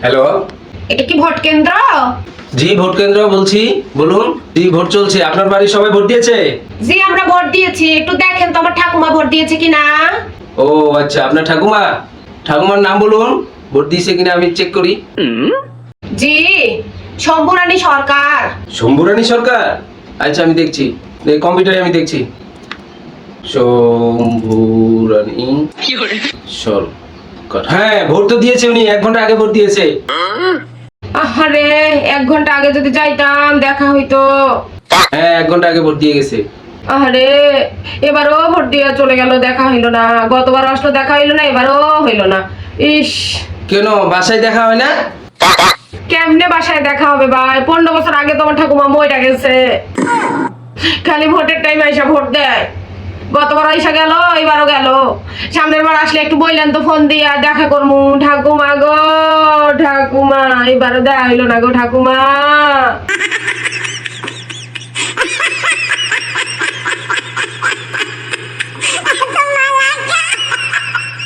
Hello, এটা কি vote কেন্দ্র? জি ভোট কেন্দ্র বলছি, বলুন। জি ভোট চলছে, আপনার বাড়ির সবাই ভোট দিয়েছে? জি আমরা ভোট দিয়েছি, একটু দেখেন তো আমার ঠাকুমা ভোট দিয়েছে কিনা। ও আচ্ছা, আপনার ঠাকুমা, ঠাকুমার নাম বলুন, ভোট দিয়েছে কিনা আমি চেক করি। জি শম্ভুরানী সরকার। শম্ভুরানী সরকার, আচ্ছা আমি দেখছি, কম্পিউটারে আমি দেখছি। শম্ভুরানী সরকার, হ্যাঁ ভোট তো দিয়েছে উনি, 1 ঘন্টা আগে ভোট দিয়েছে। আরে 1 ঘন্টা আগে যদি যাইতাম দেখা হইতো। হ্যাঁ 1 ঘন্টা আগে ভোট দিয়ে গেছে। আরে এবারও ভোট দিয়ে চলে গেল, দেখা হইলো না। গতবার আসলো দেখা হইলো না, এবারও হইলো না। ইস, কেন বাসায় দেখা হয় না? কেমনে বাসায় দেখা হবে ভাই? 15 বছর আগে তোমার ঠাকুমা মইরা গেছে, খালি ভোটের টাইমে আইসা ভোট দেয়। গতবার আইসা গেল, এবারও গেল। সামনের বার আসলে একটু বললেন তো ফোন দিয়া দেখা করমু। ঠাকুমা গো ঠাকুমা, এবারও দেখা হইলো না গো ঠাকুমা।